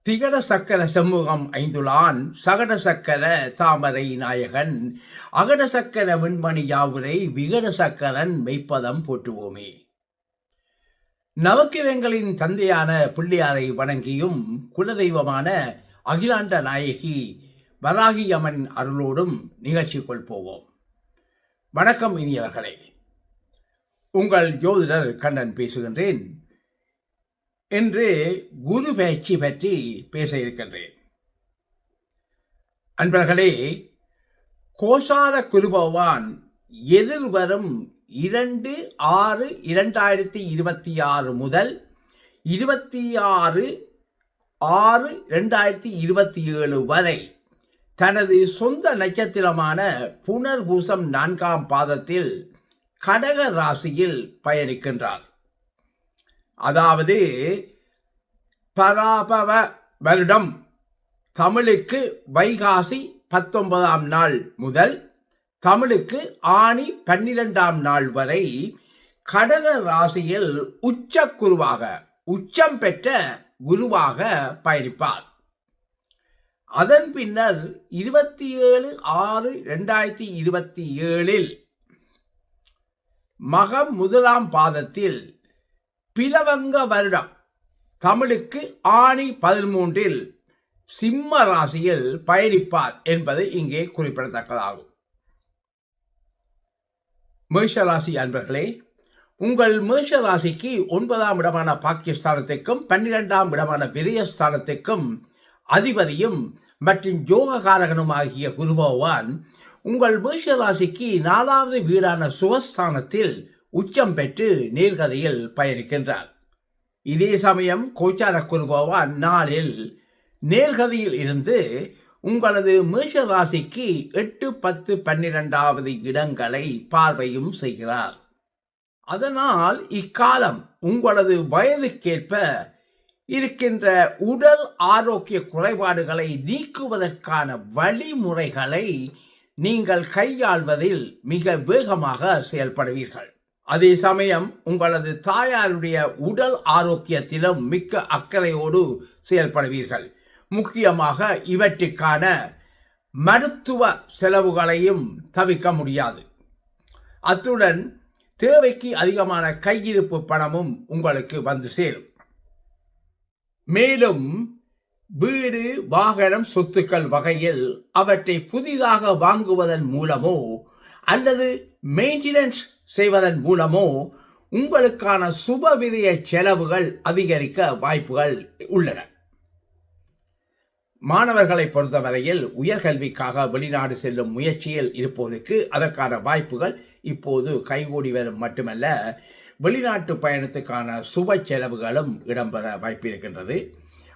திகட சக்கர செம்முகம் ஐந்துளான் சகட சக்கர தாமரை நாயகன் அகட சக்கர விண்மணி யாவுரை விகட சக்கரன் மெய்ப்பதம் போற்றுவோமே. நவக்கிரங்களின் தந்தையான பிள்ளையாரை வணங்கியும் குலதெய்வமான அகிலாண்ட நாயகி வராகி அம்மனின் அருளோடும் நிகழ்ச்சிக்குள் போவோம். வணக்கம் இனியவர்களே, உங்கள் ஜோதிடர் கண்ணன் பேசுகின்றேன். இன்று குரு பயிற்சி பற்றி பேச இருக்கின்றேன். அன்பர்களே, கோசார குரு பகவான் எதிர்வரும் 2/6/2026 முதல் 26/6/2027 வரை தனது சொந்த நட்சத்திரமான புனர்பூசம் 4ஆம் பாதத்தில் கடக ராசியில் பயணிக்கின்றார். அதாவது பராபவ வருடம் தமிழுக்கு வைகாசி 19ஆம் நாள் முதல் தமிழுக்கு ஆனி 12ஆம் நாள் வரை கடக ராசியில் உச்சம் பெற்ற குருவாக பயணிப்பார். அதன் பின்னர் 27/6/2027 மகம் 1ஆம் பாதத்தில் பிலவங்க வருடம் தமிழுக்கு ஆனி 13இல் சிம்ம ராசியில் பயணிப்பார் என்பது இங்கே குறிப்பிடத்தக்கதாகும். மேஷராசி அன்பர்களே, உங்கள் மேஷ ராசிக்கு 9ஆம் இடமான பாக்கியஸ்தானத்திற்கும் 12ஆம் இடமான விரயஸ்தானத்திற்கும் அதிபதியும் மற்றும் யோககாரகனும் ஆகிய குரு பகவான் உங்கள் மேஷ ராசிக்கு 4வது வீடான சுகஸ்தானத்தில் உச்சம் பெற்று நேர்கதையில் பயணிக்கின்றார். இதே சமயம் கோச்சார குரு பகவான் நாளில் நேர்கதையில் இருந்து உங்களது மேஷ ராசிக்கு 8, 10, 12வது இடங்களை பார்வையும் செய்கிறார். அதனால் இக்காலம் உங்களது வயதுக்கேற்ப இருக்கின்ற உடல் ஆரோக்கிய குறைபாடுகளை நீக்குவதற்கான வழிமுறைகளை நீங்கள் கையாள்வதில் மிக வேகமாக செயல்படுவீர்கள். அதே சமயம் உங்களது தாயாருடைய உடல் ஆரோக்கியத்திலும் மிக்க அக்கறையோடு செயல்படுவீர்கள். முக்கியமாக இவற்றுக்கான மருத்துவ செலவுகளையும் தவிர்க்க முடியாது. அத்துடன் தேவைக்கு அதிகமான கையிருப்பு பணமும் உங்களுக்கு வந்து சேரும். மேலும் வீடு, வாகனம், சொத்துக்கள் வகையில் அவற்றை புதிதாக வாங்குவதன் மூலமோ அல்லது மெயின்டெனன்ஸ் செய்வதன் மூலமோ உங்களுக்கான சுபவிரய செலவுகள் அதிகரிக்க வாய்ப்புகள் உள்ளன. மாணவர்களை பொறுத்தவரையில் உயர்கல்விக்காக வெளிநாடு செல்லும் முயற்சியில் இருப்போருக்கு அதற்கான வாய்ப்புகள் இப்போது கைகூடி வரும். மட்டுமல்ல, வெளிநாட்டு பயணத்துக்கான சுப செலவுகளும் இடம்பெற வாய்ப்பிருக்கின்றது.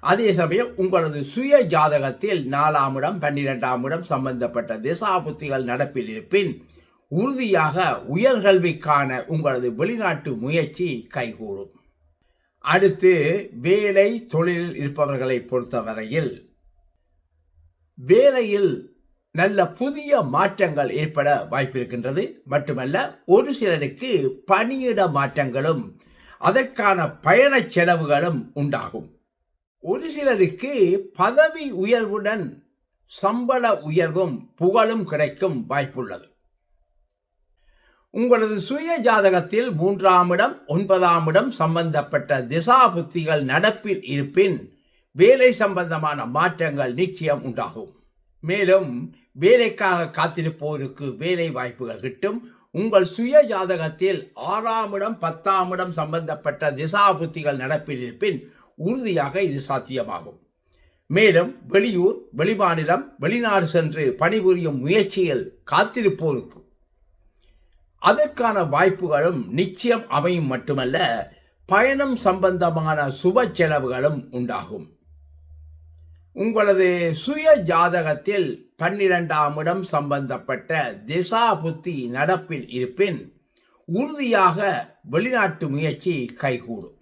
அதே சமயம் உங்களது சுய ஜாதகத்தில் 4ஆம் இடம் 12ஆம் இடம் சம்பந்தப்பட்ட திசாபுத்திகள் நடப்பில் இருப்பின் உறுதியாக உயர்கல்விக்கான உங்களது வெளிநாட்டு முயற்சி கைகூடும். அடுத்து வேலை தொழிலில் இருப்பவர்களை பொறுத்தவரையில் வேலையில் நல்ல புதிய மாற்றங்கள் ஏற்பட வாய்ப்பிருக்கின்றது. மட்டுமல்ல, ஒரு சிலருக்கு பணியிட மாற்றங்களும் அதற்கான பயண செலவுகளும் உண்டாகும். ஒரு சிலருக்கு பதவி உயர்வுடன் சம்பள உயர்வும் புகழும் கிடைக்கும் வாய்ப்புள்ளது. உங்களது சுய ஜாதகத்தில் 3ஆம் இடம் 9ஆம் இடம் சம்பந்தப்பட்ட திசாபுத்திகள் நடப்பில் இருப்பின் வேலை சம்பந்தமான மாற்றங்கள் நிச்சயம் உண்டாகும். மேலும் வேலைக்காக காத்திருப்போருக்கு வேலை வாய்ப்புகள் கிட்டும். உங்கள் சுய ஜாதகத்தில் 6ஆம் இடம் 10ஆம் இடம் சம்பந்தப்பட்ட திசாபுத்திகள் நடப்பில் இருப்பின் உறுதியாக இது சாத்தியமாகும். மேலும் வெளியூர், வெளிமாநிலம், வெளிநாடு சென்று பணிபுரியும் முயற்சியில் காத்திருப்போருக்கு அதற்கான வாய்ப்புகளும் நிச்சயம் அமையும். மட்டுமல்ல, பயணம் சம்பந்தமான சுப செலவுகளும் உண்டாகும். உங்களது சுய ஜாதகத்தில் 12ஆம் இடம் சம்பந்தப்பட்ட திசா புத்தி நடப்பில் இருப்பின் உறுதியாக வெளிநாட்டு முயற்சி கைகூடும்.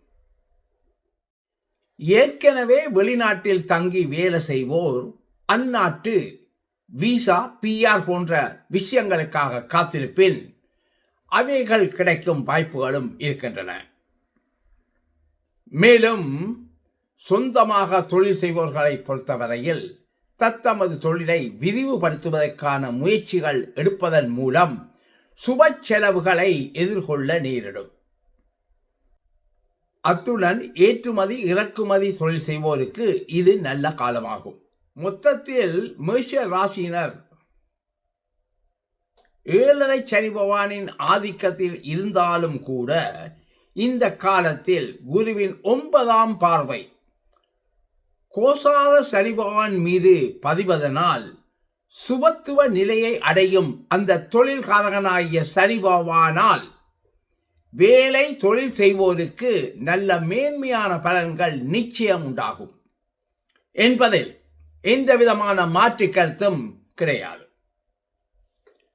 ஏற்கனவே வெளிநாட்டில் தங்கி வேலை செய்வோர் அந்நாட்டு விசா, PR போன்ற விஷயங்களுக்காக காத்திருப்பின் அவைகள் கிடைக்கும் வாய்ப்புகளும் இருக்கின்றன. மேலும் சொந்தமாக தொழில் செய்பவர்களை பொறுத்தவரையில் தத்தமது தொழிலை விரிவுபடுத்துவதற்கான முயற்சிகள் எடுப்பதன் மூலம் சுப செலவுகளை எதிர்கொள்ள நேரிடும். அத்துடன் ஏற்றுமதி இறக்குமதி தொழில் செய்வோருக்கு இது நல்ல காலமாகும். மொத்தத்தில் மேஷ ராசியினர் 7.5 சனி பகவானின் ஆதிக்கத்தில் இருந்தாலும் கூட இந்த காலத்தில் குருவின் 9ஆம் பார்வை கோசார சனி பகவான் மீது பதிவதனால் சுபத்துவ நிலையை அடையும் அந்த தொழில்காரகனாகிய சனி பகவானால் வேலை தொழில் செய்வோருக்கு நல்ல மேன்மையான பலன்கள் நிச்சயம் உண்டாகும் என்பதில் எந்த விதமான மாற்று கருத்தும் கிடையாது.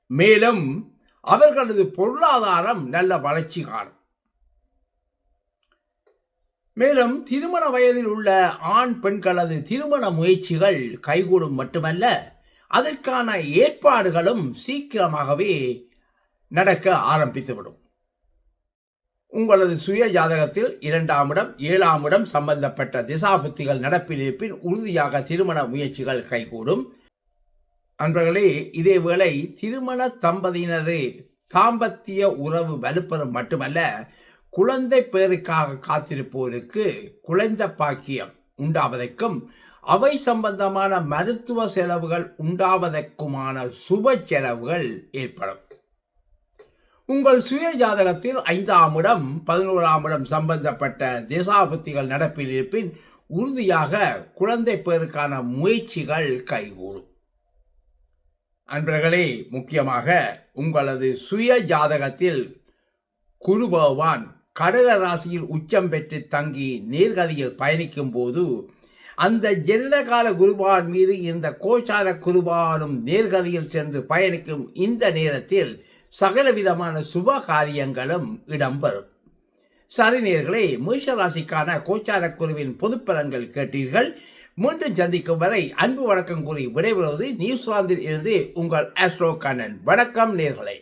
மேலும் அவர்களது பொருளாதாரம் நல்ல வளர்ச்சி காணும். மேலும் திருமண வயதில் உள்ள ஆண் பெண்களது திருமண முயற்சிகள் கைகூடும் மட்டுமல்ல, அதற்கான ஏற்பாடுகளும் சீக்கிரமாகவே நடக்க ஆரம்பித்துவிடும். உங்களது சுய ஜாதகத்தில் 2ஆம் இடம் 7ஆம் இடம் சம்பந்தப்பட்ட திசாபுத்திகள் நடப்பில் இருப்பின் உறுதியாக திருமண முயற்சிகள் கைகூடும். அன்பர்களே, இதேவேளை திருமண தம்பதியினரே தாம்பத்திய உறவு வலுப்பெறும் மட்டுமல்ல, குழந்தை பேருக்காக காத்திருப்போருக்கு குழந்தை பாக்கியம் உண்டாவதற்கும் அவை சம்பந்தமான மருத்துவ செலவுகள் உண்டாவதற்குமான சுப செலவுகள் ஏற்படும். உங்கள் சுய ஜாதகத்தில் 5ஆம் இடம் 11ஆம் இடம் சம்பந்தப்பட்ட திசாபுத்திகள் நடப்பில் இருப்பின் உறுதியாக குழந்தை பேருக்கான முயற்சிகள் கைகூடும். அன்பர்களே, முக்கியமாக உங்களது சுய ஜாதகத்தில் குரு பகவான் கடக ராசியில் உச்சம் பெற்று தங்கி நேர்கதியில் பயணிக்கும் போது அந்த ஜனனகால குருபான் மீது இந்த கோச்சார குருபானும் நேர்கதியில் சென்று பயணிக்கும் இந்த நேரத்தில் சகலவிதமான சுப காரியங்களும் இடம்பெறும். சரி நேயர்களே, மேஷ ராசிக்கான கோச்சார குருவின் பொதுப்பலன்கள் கேட்டீர்கள். மீண்டும் சந்திக்கும் வரை அன்பு வணக்கம் கூறி விடைபெறுவது நியூசிலாந்தில் இருந்து உங்கள் ஆஸ்ட்ரோ கண்ணன். வணக்கம் நேயர்களே.